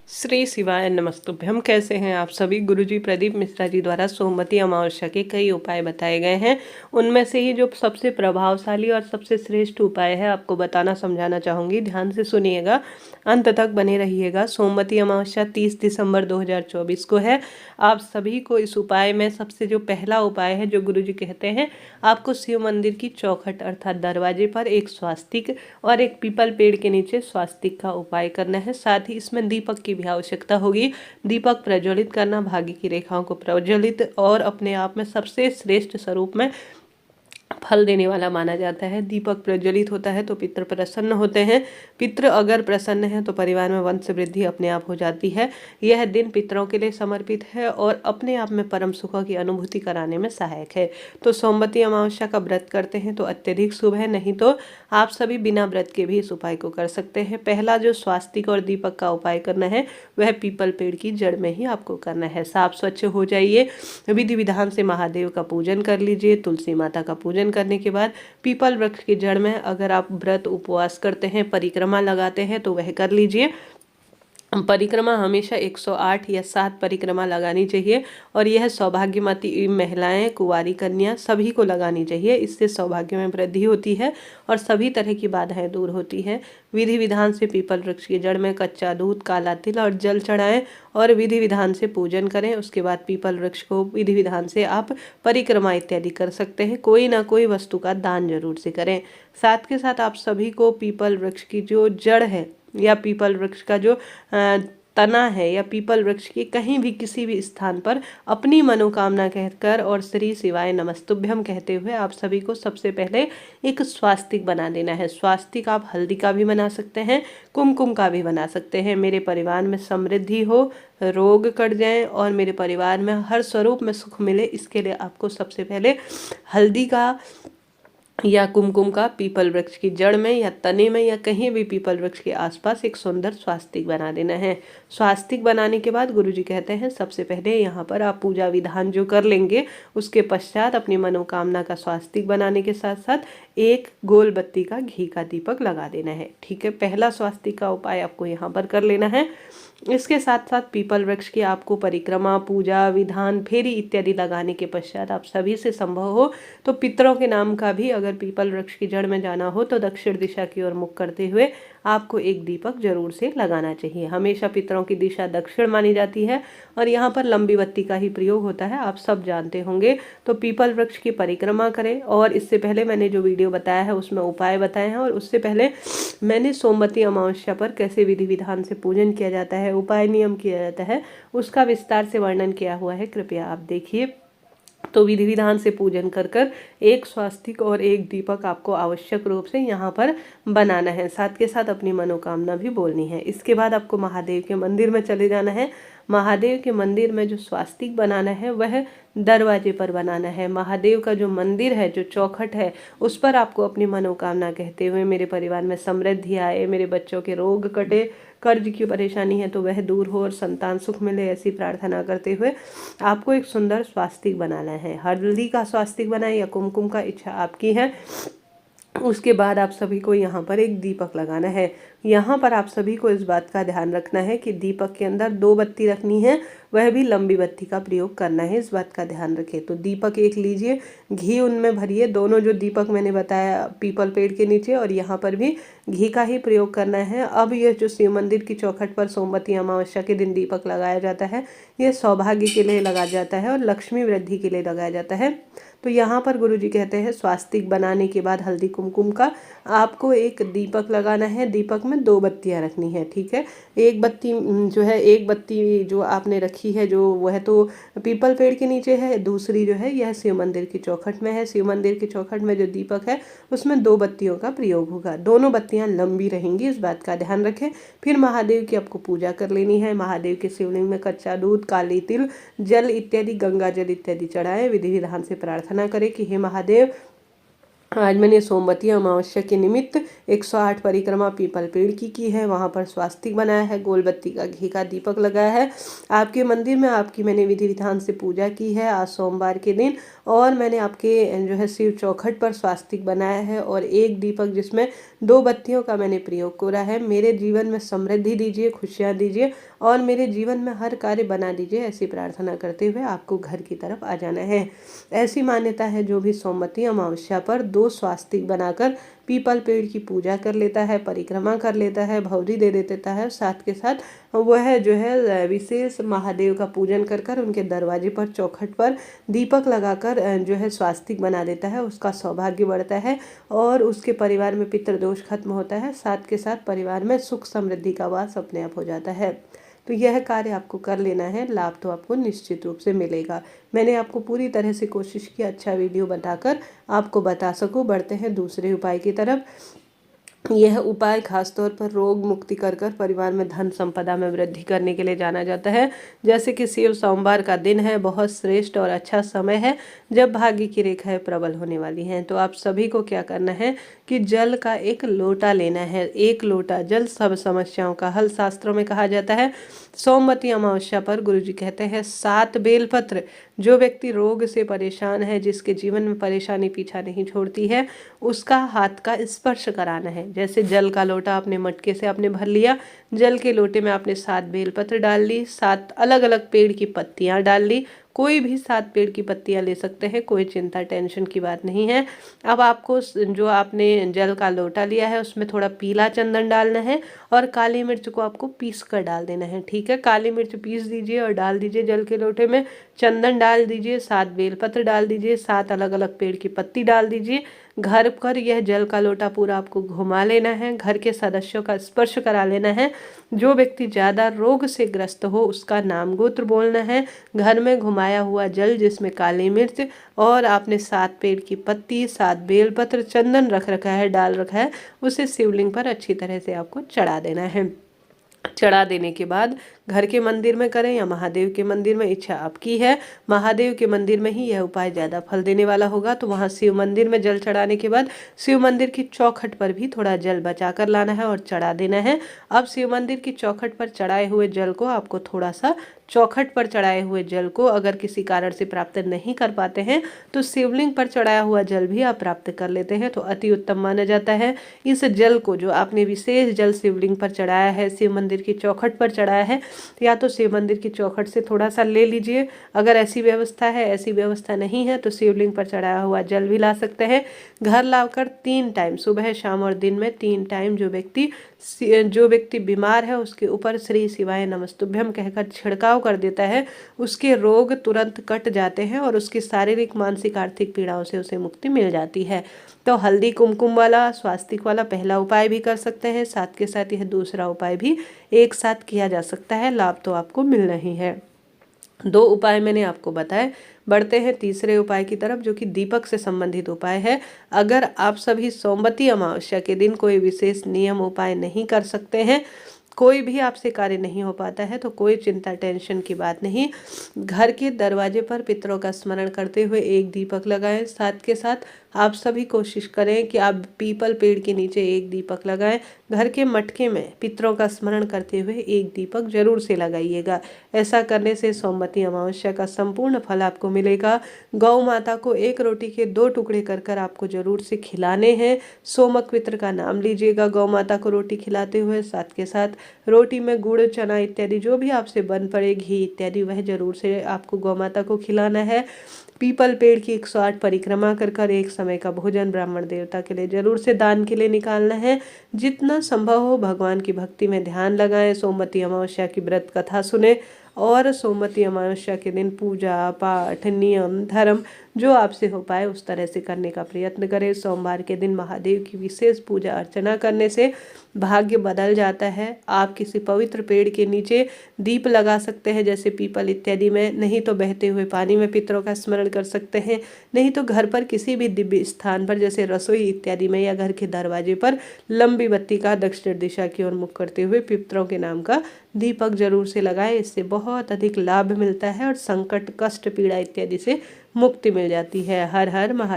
श्री शिवाय नमस्तुभ्यम। कैसे हैं आप सभी। गुरुजी प्रदीप मिश्रा जी द्वारा सोमवती अमावस्या के कई उपाय बताए गए हैं। उनमें से ही जो सबसे प्रभावशाली और सबसे श्रेष्ठ उपाय है आपको बताना समझाना चाहूँगी। ध्यान से सुनिएगा, अंत तक बने रहिएगा। सोमवती अमावस्या 30 दिसंबर 2024 को है। आप सभी को इस उपाय में सबसे जो पहला उपाय है जो गुरुजी कहते हैं, आपको शिव मंदिर की चौखट अर्थात दरवाजे पर एक स्वास्तिक और एक पीपल पेड़ के नीचे स्वास्तिक का उपाय करना है। साथ ही इसमें दीपक की भी आवश्यकता होगी। दीपक प्रज्वलित करना भाग्य की रेखाओं को प्रज्वलित और अपने आप में सबसे श्रेष्ठ स्वरूप में फल देने वाला माना जाता है। दीपक प्रज्वलित होता है तो पितृ प्रसन्न होते हैं। पितृ अगर प्रसन्न है तो परिवार में वंश वृद्धि अपने आप हो जाती है। यह दिन पितरों के लिए समर्पित है और अपने आप में परम सुखों की अनुभूति कराने में सहायक है। तो सोमवती अमावस्या का व्रत करते हैं तो अत्यधिक शुभ है, नहीं तो आप सभी बिना व्रत के भी इस उपाय को कर सकते हैं। पहला जो स्वास्तिक और दीपक का उपाय करना है वह पीपल पेड़ की जड़ में ही आपको करना है। साफ स्वच्छ हो जाइए, विधि विधान से महादेव का पूजन कर लीजिए। तुलसी माता का पूजन करने के बाद पीपल वृक्ष की जड़ में अगर आप व्रत उपवास करते हैं, परिक्रमा लगाते हैं तो वह कर लीजिए। परिक्रमा हमेशा 108 या 7 परिक्रमा लगानी चाहिए और यह सौभाग्यवती महिलाएं, कुंवारी कन्या सभी को लगानी चाहिए। इससे सौभाग्य में वृद्धि होती है और सभी तरह की बाधाएं दूर होती हैं। विधि विधान से पीपल वृक्ष की जड़ में कच्चा दूध, काला तिल और जल चढ़ाएं और विधि विधान से पूजन करें। उसके बाद पीपल वृक्ष को विधि विधान से आप परिक्रमा इत्यादि कर सकते हैं। कोई ना कोई वस्तु का दान जरूर से करें। साथ के साथ आप सभी को पीपल वृक्ष की जो जड़ है या पीपल वृक्ष का जो तना है या पीपल वृक्ष की कहीं भी किसी भी स्थान पर अपनी मनोकामना कहकर और श्री शिवाय नमस्तुभ्यम कहते हुए आप सभी को सबसे पहले एक स्वास्तिक बना देना है। स्वास्तिक आप हल्दी का भी बना सकते हैं, कुमकुम का भी बना सकते हैं। मेरे परिवार में समृद्धि हो, रोग कट जाएं और मेरे परिवार में हर स्वरूप में सुख मिले, इसके लिए आपको सबसे पहले हल्दी का या कुमकुम का पीपल वृक्ष की जड़ में या तने में या कहीं भी पीपल वृक्ष के आसपास एक सुंदर स्वास्तिक बना देना है। स्वास्तिक बनाने के बाद गुरुजी कहते हैं सबसे पहले यहाँ पर आप पूजा विधान जो कर लेंगे उसके पश्चात अपनी मनोकामना का स्वास्तिक बनाने के साथ साथ एक गोल बत्ती का घी का दीपक लगा देना है। ठीक है, पहला स्वास्तिक का उपाय आपको यहाँ पर कर लेना है। इसके साथ साथ पीपल वृक्ष की आपको परिक्रमा, पूजा विधान, फेरी इत्यादि लगाने के पश्चात आप सभी से संभव हो तो पितरों के नाम का भी अगर पीपल वृक्ष की जड़ में जाना हो तो दक्षिण दिशा की ओर मुख करते हुए आपको एक दीपक जरूर से लगाना चाहिए। हमेशा पितरों की दिशा दक्षिण मानी जाती है और यहाँ पर लंबी बत्ती का ही प्रयोग होता है, आप सब जानते होंगे। तो पीपल वृक्ष की परिक्रमा करें और इससे पहले मैंने जो वीडियो बताया है उसमें उपाय बताए हैं और उससे पहले मैंने सोमवती अमावस्या पर कैसे विधि विधान से पूजन किया जाता है, उपाय नियम किया जाता है, उसका विस्तार से वर्णन किया हुआ है, कृपया आप देखिए। तो विधि विधान से पूजन कर कर एक स्वास्तिक और एक दीपक आपको आवश्यक रूप से यहाँ पर बनाना है। साथ के साथ अपनी मनोकामना भी बोलनी है। इसके बाद आपको महादेव के मंदिर में चले जाना है। महादेव के मंदिर में जो स्वास्तिक बनाना है वह दरवाजे पर बनाना है। महादेव का जो मंदिर है, जो चौखट है, उस पर आपको अपनी मनोकामना कहते हुए मेरे परिवार में समृद्धि आए, मेरे बच्चों के रोग कटे, कर्ज की परेशानी है तो वह दूर हो और संतान सुख मिले, ऐसी प्रार्थना करते हुए आपको एक सुंदर स्वास्तिक बनाना है। हल्दी का स्वास्तिक बनाए या कुमकुम का, इच्छा आपकी है। उसके बाद आप सभी को यहाँ पर एक दीपक लगाना है। यहाँ पर आप सभी को इस बात का ध्यान रखना है कि दीपक के अंदर 2 बत्ती रखनी है, वह भी लंबी बत्ती का प्रयोग करना है, इस बात का ध्यान रखें। तो दीपक एक लीजिए, घी उनमें भरिए। दोनों जो दीपक मैंने बताया पीपल पेड़ के नीचे और यहाँ पर भी घी का ही प्रयोग करना है। अब यह जो शिव मंदिर की चौखट पर सोमवती अमावस्या के दिन दीपक लगाया जाता है, यह सौभाग्य के लिए लगाया जाता है और लक्ष्मी वृद्धि के लिए लगाया जाता है। तो यहाँ पर गुरुजी कहते हैं स्वास्तिक बनाने के बाद हल्दी कुमकुम का आपको एक दीपक लगाना है। दीपक में 2 बत्तियाँ रखनी है। ठीक है, एक बत्ती जो है, एक बत्ती जो आपने रखी है जो वह तो पीपल पेड़ के नीचे है, दूसरी जो है यह शिव मंदिर की चौखट में है। शिव मंदिर की चौखट में जो दीपक है उसमें 2 बत्तियों का प्रयोग होगा। दोनों बत्तियाँ लंबी रहेंगी, इस बात का ध्यान रखें। फिर महादेव की आपको पूजा कर लेनी है। महादेव के शिवलिंग में कच्चा दूध, काली तिल, जल इत्यादि, गंगा जल इत्यादि चढ़ाएं। विधि विधान से प्रार्थना करें कि हे महादेव, आज मैंने सोमवती अमावस्या के निमित्त 108 परिक्रमा पीपल पेड़ की है, वहाँ पर स्वास्तिक बनाया है, गोल बत्ती का घी का दीपक लगाया है। आपके मंदिर में आपकी मैंने विधि विधान से पूजा की है आज सोमवार के दिन, और मैंने आपके जो है शिव चौखट पर स्वास्तिक बनाया है और एक दीपक जिसमें 2 बत्तियों का मैंने प्रयोग करा है। मेरे जीवन में समृद्धि दीजिए, खुशियाँ दीजिए और मेरे जीवन में हर कार्य बना दीजिए, ऐसी प्रार्थना करते हुए आपको घर की तरफ आ जाना है। ऐसी मान्यता है जो भी सोमवती अमावस्या पर 2 स्वास्तिक बनाकर पीपल पेड़ की पूजा कर लेता है, परिक्रमा कर लेता है, भौरी दे देता है, साथ के साथ वह जो है विशेष महादेव का पूजन कर कर उनके दरवाजे पर चौखट पर दीपक लगाकर जो है स्वास्तिक बना देता है, उसका सौभाग्य बढ़ता है और उसके परिवार में पितृदोष खत्म होता है, साथ के साथ परिवार में सुख समृद्धि का वास अपने आप हो जाता है। तो यह कार्य आपको कर लेना है, लाभ तो आपको निश्चित रूप से मिलेगा। मैंने आपको पूरी तरह से कोशिश की अच्छा वीडियो बताकर आपको बता सकूं। बढ़ते हैं दूसरे उपाय की तरफ। यह उपाय खासतौर पर रोग मुक्ति कर परिवार में धन संपदा में वृद्धि करने के लिए जाना जाता है। जैसे कि शिव सोमवार का दिन है, बहुत श्रेष्ठ और अच्छा समय है जब भाग्य की रेखाएं प्रबल होने वाली हैं। तो आप सभी को क्या करना है कि जल का एक लोटा लेना है। एक लोटा जल सब समस्याओं का हल शास्त्रों में कहा जाता है। सोमवती अमावस्या पर गुरुजी कहते हैं 7 बेलपत्र, जो व्यक्ति रोग से परेशान है, जिसके जीवन में परेशानी पीछा नहीं छोड़ती है, उसका हाथ का स्पर्श कराना है। जैसे जल का लोटा अपने मटके से आपने भर लिया, जल के लोटे में आपने 7 बेलपत्र डाल ली, 7 अलग अलग पेड़ की पत्तियां डाल ली। कोई भी 7 पेड़ की पत्तियां ले सकते हैं, कोई चिंता टेंशन की बात नहीं है। अब आपको जो आपने जल का लोटा लिया है उसमें थोड़ा पीला चंदन डालना है और काली मिर्च को आपको पीस कर डाल देना है। ठीक है, काली मिर्च पीस दीजिए और डाल दीजिए जल के लोटे में, चंदन डाल दीजिए, 7 बेलपत्र डाल दीजिए, 7 अलग अलग पेड़ की पत्ती डाल दीजिए। घर पर यह जल का लोटा पूरा आपको घुमा लेना है, घर के सदस्यों का स्पर्श करा लेना है। जो व्यक्ति ज़्यादा रोग से ग्रस्त हो उसका नाम गोत्र बोलना है। घर में घुमाया हुआ जल जिसमें काली मिर्च और आपने 7 पेड़ की पत्ती, 7 बेलपत्र, चंदन रख रखा है, डाल रखा है, उसे शिवलिंग पर अच्छी तरह से आपको चढ़ा देना है। चढ़ा देने के बाद घर के मंदिर में करें या महादेव के मंदिर में, इच्छा आपकी है। महादेव के मंदिर में ही यह उपाय ज़्यादा फल देने वाला होगा, तो वहाँ शिव मंदिर में जल चढ़ाने के बाद शिव मंदिर की चौखट पर भी थोड़ा जल बचा कर लाना है और चढ़ा देना है। अब शिव मंदिर की चौखट पर चढ़ाए हुए जल को आपको थोड़ा सा, चौखट पर चढ़ाए हुए जल को अगर किसी कारण से प्राप्त नहीं कर पाते हैं तो शिवलिंग पर चढ़ाया हुआ जल भी आप प्राप्त कर लेते हैं, तो अति उत्तम माना जाता है। इस जल को जो आपने विशेष जल शिवलिंग पर चढ़ाया है, शिव मंदिर की चौखट पर चढ़ाया है, या तो शिव मंदिर की चौखट से थोड़ा सा ले लीजिए, अगर ऐसी व्यवस्था है। ऐसी व्यवस्था नहीं है तो शिवलिंग पर चढ़ाया हुआ जल भी ला सकते हैं। घर लाकर 3 टाइम, सुबह शाम और दिन में 3 टाइम, जो व्यक्ति बीमार है उसके ऊपर श्री शिवाय नमस्तुभ्यम कहकर छिड़काव कर देता है, उसके रोग तुरंत कट जाते हैं और उसकी शारीरिक मानसिक आर्थिक पीड़ाओं से उसे मुक्ति मिल जाती है। तो हल्दी कुमकुम वाला स्वास्तिक वाला पहला उपाय भी कर सकते हैं, साथ के साथ यह दूसरा उपाय भी एक साथ किया जा सकता है, लाभ तो आपको मिल रही है। 2 उपाय मैंने आपको बताए। बढ़ते हैं तीसरे उपाय की तरफ, जो कि दीपक से संबंधित उपाय है। अगर आप सभी सोमवती अमावस्या के दिन कोई विशेष नियम उपाय नहीं कर सकते हैं, कोई भी आपसे कार्य नहीं हो पाता है, तो कोई चिंता टेंशन की बात नहीं। घर के दरवाजे पर पितरों का स्मरण करते हुए एक दीपक लगाएं। साथ के साथ आप सभी कोशिश करें कि आप पीपल पेड़ के नीचे एक दीपक लगाएं। घर के मटके में पितरों का स्मरण करते हुए एक दीपक जरूर से लगाइएगा। ऐसा करने से सोमवती अमावस्या का संपूर्ण फल आपको मिलेगा। गौ माता को 1 रोटी के 2 टुकड़े कर आपको जरूर से खिलाने हैं। सोमक पितर का नाम लीजिएगा गौ माता को रोटी खिलाते हुए। साथ के साथ रोटी में गुड़, चना इत्यादि जो भी आपसे बन पड़े, घी इत्यादि, वह जरूर से आपको गौ माता को खिलाना है। पीपल पेड़ की 108 परिक्रमा कर एक समय का भोजन ब्राह्मण देवता के लिए जरूर से दान के लिए निकालना है। जितना संभव हो भगवान की भक्ति में ध्यान लगाएं। सोमवती अमावस्या की व्रत कथा सुने और सोमवती अमावस्या के दिन पूजा पाठ, नियम धर्म जो आपसे हो पाए उस तरह से करने का प्रयत्न करें। सोमवार के दिन महादेव की विशेष पूजा अर्चना करने से भाग्य बदल जाता है। आप किसी पवित्र पेड़ के नीचे दीप लगा सकते हैं, जैसे पीपल इत्यादि में, नहीं तो बहते हुए पानी में पितरों का स्मरण कर सकते हैं, नहीं तो घर पर किसी भी दिव्य स्थान पर जैसे रसोई इत्यादि में या घर के दरवाजे पर लंबी बत्ती का दक्षिण दिशा की ओर मुख करते हुए पितरों के नाम का दीपक जरूर से लगाएं। इससे बहुत अधिक लाभ मिलता है और संकट, कष्ट, पीड़ा इत्यादि से मुक्ति मिल जाती है। हर हर महादेव।